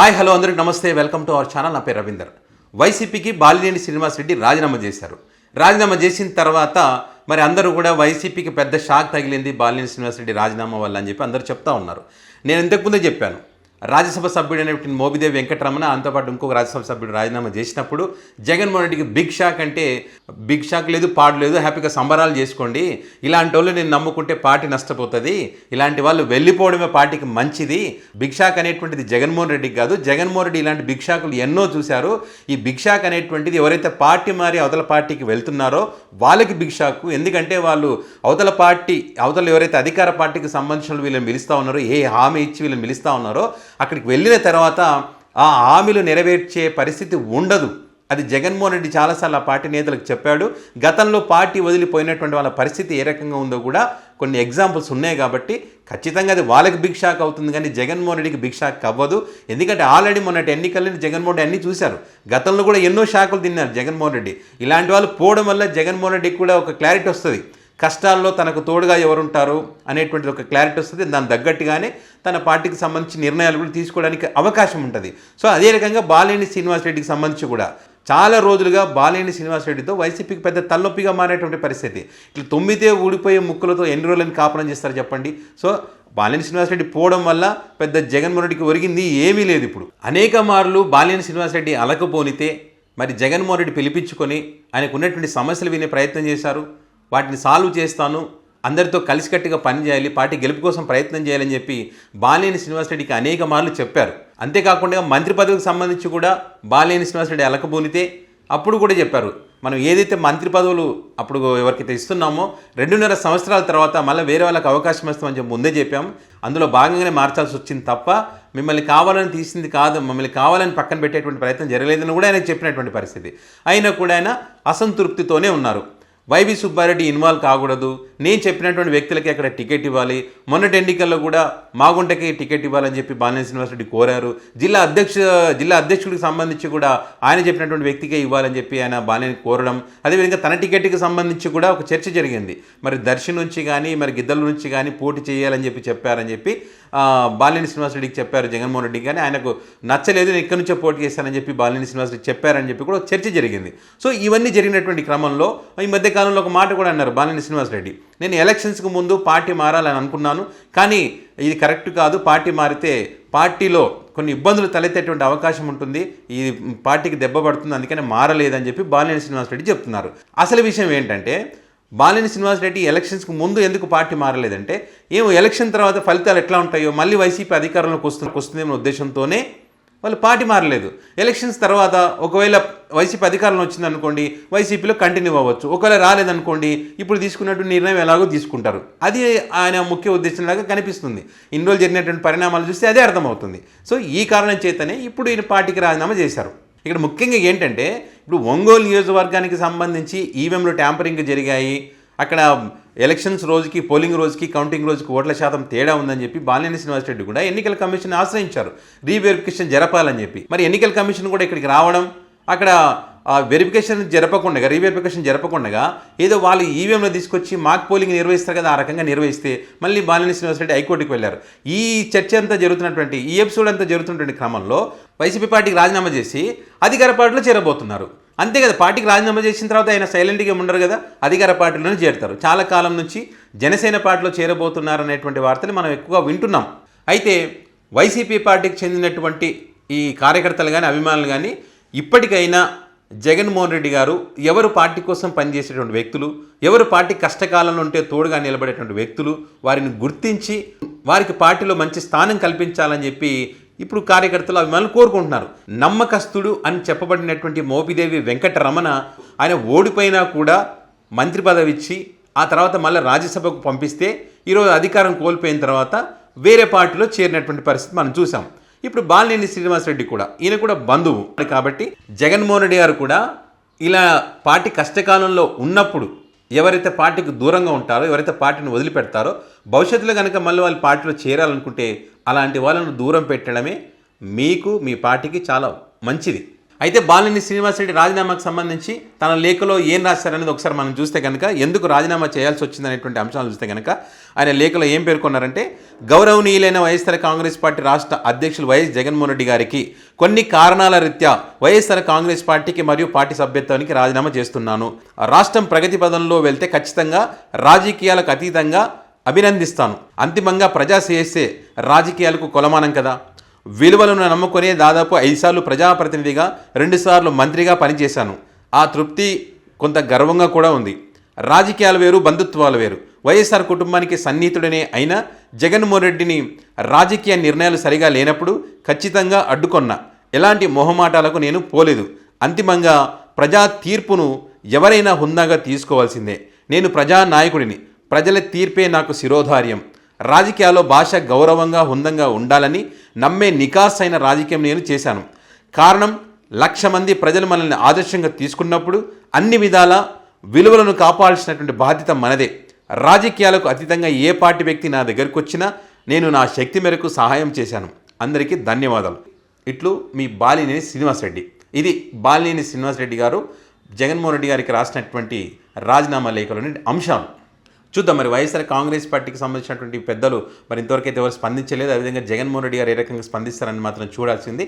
Hi hello అందరికి నమస్తే, welcome to our channel. నా పేరు రవీందర్. వైసీపీకి బాలినేని శ్రీనివాసరెడ్డి రాజీనామా చేశారు. రాజీనామా చేసిన తర్వాత మరి అందరూ కూడా వైసీపీకి పెద్ద షాక్ తగిలింది బాలినేని శ్రీనివాసరెడ్డి రాజీనామా వల్ల అని చెప్పి అందరూ చెప్తా ఉన్నారు. నేను ఇంతకుముందే చెప్పాను, రాజ్యసభ సభ్యుడైనటువంటి మోపిదేవి వెంకటరమణ అంతోపాటు ఇంకొక రాజ్యసభ సభ్యుడు రాజీనామా చేసినప్పుడు జగన్మోహన్ రెడ్డికి బిగ్ షాక్. అంటే బిగ్ షాక్ లేదు, పాడు లేదు, హ్యాపీగా సంబరాలు చేసుకోండి, ఇలాంటి వాళ్ళు నేను నమ్ముకుంటే పార్టీ నష్టపోతుంది, ఇలాంటి వాళ్ళు వెళ్ళిపోవడమే పార్టీకి మంచిది. బిగ్ షాక్ అనేటువంటిది జగన్మోహన్ రెడ్డికి కాదు, జగన్మోహన్ రెడ్డి ఇలాంటి బిగ్ షాకులు ఎన్నో చూశారు. ఈ బిగ్ షాక్ అనేటువంటిది ఎవరైతే పార్టీ మారి అవతల పార్టీకి వెళ్తున్నారో వాళ్ళకి బిగ్ షాక్. ఎందుకంటే వాళ్ళు అవతల ఎవరైతే అధికార పార్టీకి సంబంధించిన వీళ్ళని పిలుస్తూ ఉన్నారో, ఏ హామీ ఇచ్చి వీళ్ళని పిలుస్తూ ఉన్నారో అక్కడికి వెళ్ళిన తర్వాత ఆ హామీలు నెరవేర్చే పరిస్థితి ఉండదు. అది జగన్మోహన్ రెడ్డి చాలాసార్లు ఆ పార్టీ నేతలకు చెప్పాడు. గతంలో పార్టీ వదిలిపోయినటువంటి వాళ్ళ పరిస్థితి ఏ రకంగా ఉందో కూడా కొన్ని ఎగ్జాంపుల్స్ ఉన్నాయి. కాబట్టి ఖచ్చితంగా అది వాళ్ళకి బిగ్ షాక్ అవుతుంది, కానీ జగన్మోహన్ రెడ్డికి బిగ్ షాక్ అవ్వదు. ఎందుకంటే ఆల్రెడీ మొన్నటి ఎన్నికలని జగన్మోహన్ రెడ్డి అన్నీ చూశారు. గతంలో కూడా ఎన్నో షాకులు తిన్నారు జగన్మోహన్ రెడ్డి. ఇలాంటి వాళ్ళు పోవడం వల్ల జగన్మోహన్ రెడ్డికి కూడా ఒక క్లారిటీ వస్తుంది, కష్టాల్లో తనకు తోడుగా ఎవరుంటారు అనేటువంటిది ఒక క్లారిటీ వస్తుంది. దాని తగ్గట్టుగానే తన పార్టీకి సంబంధించి నిర్ణయాలు కూడా తీసుకోవడానికి అవకాశం ఉంటుంది. సో అదే రకంగా బాలినేని శ్రీనివాసరెడ్డికి సంబంధించి కూడా చాలా రోజులుగా బాలినేని శ్రీనివాసరెడ్డితో వైసీపీకి పెద్ద తలనొప్పిగా మారేటువంటి పరిస్థితి. ఇట్లా తొమ్మిదే ఊడిపోయే ముక్కులతో ఎన్ని రోజులని కాపురం చేస్తారు చెప్పండి. సో బాలినేని శ్రీనివాసరెడ్డి పోవడం వల్ల పెద్ద జగన్మోహన్ రెడ్డికి ఒరిగింది ఏమీ లేదు. ఇప్పుడు అనేక మార్లు బాలినేని శ్రీనివాసరెడ్డి అలకపోనితే మరి జగన్మోహన్ రెడ్డి పిలిపించుకొని ఆయనకు ఉన్నటువంటి సమస్యలు వినే ప్రయత్నం చేశారు. వాటిని సాల్వ్ చేస్తాను, అందరితో కలిసికట్టుగా పనిచేయాలి, పార్టీ గెలుపు కోసం ప్రయత్నం చేయాలని చెప్పి బాలినేని శ్రీనివాసరెడ్డికి అనేక మార్లు చెప్పారు. అంతేకాకుండా మంత్రి పదవికి సంబంధించి కూడా బాలినేని శ్రీనివాసరెడ్డి అలకబోనితే అప్పుడు కూడా చెప్పారు, మనం ఏదైతే మంత్రి పదవులు అప్పుడు ఎవరికైతే ఇస్తున్నామో 2.5 సంవత్సరాల తర్వాత మళ్ళీ వేరే వాళ్ళకి అవకాశం ఇస్తామని చెప్పి ముందే చెప్పాము. అందులో భాగంగానే మార్చాల్సి వచ్చింది తప్ప మిమ్మల్ని కావాలని తీసింది కాదు, మమ్మల్ని కావాలని పక్కన పెట్టేటువంటి ప్రయత్నం జరగలేదని కూడా ఆయనకు చెప్పినటువంటి పరిస్థితి. అయినా కూడా ఆయన అసంతృప్తితోనే ఉన్నారు. వైవి సుబ్బారెడ్డి ఇన్వాల్వ్ కాకూడదు, నేను చెప్పినటువంటి వ్యక్తులకి అక్కడ టికెట్ ఇవ్వాలి, మొన్నటి ఎన్నికల్లో కూడా మాగుంటకి టికెట్ ఇవ్వాలని చెప్పి బాలినేని శ్రీనివాసరెడ్డి కోరారు. జిల్లా అధ్యక్షుడికి సంబంధించి కూడా ఆయన చెప్పినటువంటి వ్యక్తికే ఇవ్వాలని చెప్పి ఆయన బాలినేని కోరడం, అదేవిధంగా తన టికెట్కి సంబంధించి కూడా ఒక చర్చ జరిగింది. మరి దర్శి నుంచి కానీ మరి గిద్దల నుంచి కానీ పోటీ చేయాలని చెప్పారని చెప్పి బాలినేని శ్రీనివాసరెడ్డికి చెప్పారు జగన్మోహన్ రెడ్డి. కానీ ఆయనకు నచ్చలేదు, నేను ఇక్కడి నుంచే పోటీ చేశానని చెప్పి బాలినేని శ్రీనివాసరెడ్డి చెప్పారని చెప్పి కూడా చర్చ జరిగింది. సో ఇవన్నీ జరిగినటువంటి క్రమంలో ఈ మధ్యకాలంలో ఒక మాట కూడా అన్నారు బాలినేని శ్రీనివాసరెడ్డి, నేను ఎలక్షన్స్కి ముందు పార్టీ మారాలని అనుకున్నాను, కానీ ఇది కరెక్ట్ కాదు, పార్టీ మారితే పార్టీలో కొన్ని ఇబ్బందులు తలెత్తేటువంటి అవకాశం ఉంటుంది, ఈ పార్టీకి దెబ్బ పడుతుంది, అందుకని మారలేదని చెప్పి బాలినేని శ్రీనివాసరెడ్డి చెప్తున్నారు. అసలు విషయం ఏంటంటే బాలినేని శ్రీనివాసరెడ్డి ఎలక్షన్స్కి ముందు ఎందుకు పార్టీ మారలేదంటే, ఎలక్షన్ తర్వాత ఫలితాలు ఎట్లా ఉంటాయో మళ్ళీ వైసీపీ అధికారంలోకి వస్తుందేమో ఉద్దేశంతోనే వాళ్ళు పార్టీ మారలేదు. ఎలక్షన్స్ తర్వాత ఒకవేళ వైసీపీ అధికారంలో వచ్చిందనుకోండి, వైసీపీలో కంటిన్యూ అవ్వచ్చు, ఒకవేళ రాలేదనుకోండి ఇప్పుడు తీసుకున్నట్టు నిర్ణయం ఎలాగో తీసుకుంటారు. అది ఆయన ముఖ్య ఉద్దేశంలాగా కనిపిస్తుంది. ఇన్ని రోజులు జరిగినటువంటి పరిణామాలు చూస్తే అదే అర్థమవుతుంది. సో ఈ కారణం చేతనే ఇప్పుడు ఈయన పార్టీకి రాజీనామా చేశారు. ఇక్కడ ముఖ్యంగా ఏంటంటే, ఇప్పుడు ఒంగోలు నియోజకవర్గానికి సంబంధించి ఈవీఎంలో ట్యాంపరింగ్ జరిగాయి, అక్కడ ఎలక్షన్స్ రోజుకి పోలింగ్ రోజుకి కౌంటింగ్ రోజుకి ఓట్ల శాతం తేడా ఉందని చెప్పి బాలినేని శ్రీనివాసరెడ్డి కూడా ఎన్నికల కమిషన్ ఆశ్రయించారు, రీవెరిఫికేషన్ జరపాలని చెప్పి. మరి ఎన్నికల కమిషన్ కూడా ఇక్కడికి రావడం, అక్కడ రీవెరిఫికేషన్ జరపకుండా ఏదో వాళ్ళు ఈవీఎంలో తీసుకొచ్చి మాక్ పోలింగ్ నిర్వహిస్తారు కదా, ఆ రకంగా నిర్వహిస్తే మళ్ళీ బాలినేని శ్రీనివాసరెడ్డి హైకోర్టుకి వెళ్ళారు. ఈ చర్చ అంతా జరుగుతున్నటువంటి ఈ ఎపిసోడ్ అంతా జరుగుతున్నటువంటి క్రమంలో వైసీపీ పార్టీకి రాజీనామా చేసి అధికార పార్టీలో చేరబోతున్నారు. అంతే కదా, పార్టీకి రాజీనామా చేసిన తర్వాత ఆయన సైలెంట్గా ఉండరు కదా, అధికార పార్టీలోనే చేరుతారు. చాలా కాలం నుంచి జనసేన పార్టీలో చేరబోతున్నారు అనేటువంటి వార్తలు మనం ఎక్కువగా వింటున్నాం. అయితే వైసీపీ పార్టీకి చెందినటువంటి ఈ కార్యకర్తలు కానీ అభిమానులు కానీ ఇప్పటికైనా జగన్మోహన్ రెడ్డి గారు ఎవరు పార్టీ కోసం పనిచేసేటువంటి వ్యక్తులు, ఎవరు పార్టీ కష్టకాలంలో ఉంటే తోడుగా నిలబడేటువంటి వ్యక్తులు, వారిని గుర్తించి వారికి పార్టీలో మంచి స్థానం కల్పించాలని చెప్పి ఇప్పుడు కార్యకర్తలు అభిమానులు కోరుకుంటున్నారు. నమ్మకస్తుడు అని చెప్పబడినటువంటి మోపిదేవి వెంకటరమణ ఆయన ఓడిపోయినా కూడా మంత్రి పదవి ఇచ్చి ఆ తర్వాత మళ్ళీ రాజ్యసభకు పంపిస్తే ఈరోజు అధికారం కోల్పోయిన తర్వాత వేరే పార్టీలో చేరినటువంటి పరిస్థితి మనం చూసాం. ఇప్పుడు బాలినేని శ్రీనివాసరెడ్డి కూడా ఈయన కూడా బంధువు కాబట్టి జగన్మోహన్ రెడ్డి గారు కూడా ఇలా పార్టీ కష్టకాలంలో ఉన్నప్పుడు ఎవరైతే పార్టీకి దూరంగా ఉంటారో, ఎవరైతే పార్టీని వదిలిపెడతారో, భవిష్యత్తులో కనుక మళ్ళీ వాళ్ళు పార్టీలో చేరాలనుకుంటే అలాంటి వాళ్ళను దూరం పెట్టడమే మీకు మీ పార్టీకి చాలా మంచిది. అయితే బాలినేని శ్రీనివాసరెడ్డి రాజీనామాకు సంబంధించి తన లేఖలో ఏం రాశారనేది ఒకసారి మనం చూస్తే కనుక, ఎందుకు రాజీనామా చేయాల్సి వచ్చిందనేటువంటి అంశాలు చూస్తే కనుక ఆయన లేఖలో ఏం పేర్కొన్నారంటే, గౌరవనీయులైన వైఎస్ఆర్ కాంగ్రెస్ పార్టీ రాష్ట్ర అధ్యక్షులు వైఎస్ జగన్మోహన్ రెడ్డి గారికి కొన్ని కారణాల రీత్యా వైఎస్ఆర్ కాంగ్రెస్ పార్టీకి మరియు పార్టీ సభ్యత్వానికి రాజీనామా చేస్తున్నాను. రాష్ట్రం ప్రగతి పదంలో వెళ్తే ఖచ్చితంగా రాజకీయాలకు అతీతంగా అభినందిస్తాను. అంతిమంగా ప్రజాశ్రేయస్సే రాజకీయాలకు కొలమానం కదా. విలువలను నమ్ముకునే దాదాపు 5 సార్లు ప్రజాప్రతినిధిగా 2 సార్లు మంత్రిగా పనిచేశాను. ఆ తృప్తి కొంత గర్వంగా కూడా ఉంది. రాజకీయాలు వేరు, బంధుత్వాలు వేరు. వైఎస్ఆర్ కుటుంబానికి సన్నిహితుడనే అయినా జగన్మోహన్ రెడ్డిని రాజకీయ నిర్ణయాలు సరిగా లేనప్పుడు ఖచ్చితంగా అడ్డుకొన్నా. ఎలాంటి మొహమాటాలకు నేను పోలేదు. అంతిమంగా ప్రజా తీర్పును ఎవరైనా హుందాగా తీసుకోవాల్సిందే. నేను ప్రజానాయకుడిని. ప్రజల తీర్పే నాకు శిరోధార్యం. రాజకీయాల్లో భాష గౌరవంగా హుందంగా ఉండాలని నమ్మే నికాసైన రాజకీయం నేను చేశాను. కారణం, 1,00,000 మంది ప్రజలు మనల్ని ఆదర్శంగా తీసుకున్నప్పుడు అన్ని విధాల విలువలను కాపాడాల్సినటువంటి బాధ్యత మనదే. రాజకీయాలకు అతీతంగా ఏ పార్టీ వ్యక్తి నా దగ్గరకు వచ్చినా నేను నా శక్తి మేరకు సహాయం చేశాను. అందరికీ ధన్యవాదాలు. ఇట్లు మీ బాలినేని శ్రీనివాసరెడ్డి. ఇది బాలినేని శ్రీనివాసరెడ్డి గారు జగన్మోహన్ రెడ్డి గారికి రాసినటువంటి రాజీనామా లేఖలోని అంశాలు. చూద్దాం మరి వైఎస్ఆర్ కాంగ్రెస్ పార్టీకి సంబంధించినటువంటి పెద్దలు మరి ఇంతవరకైతే ఎవరు స్పందించలేదు. అదేవిధంగా జగన్మోహన్ రెడ్డి గారు ఏ రకంగా స్పందిస్తారని మాత్రం చూడాల్సింది.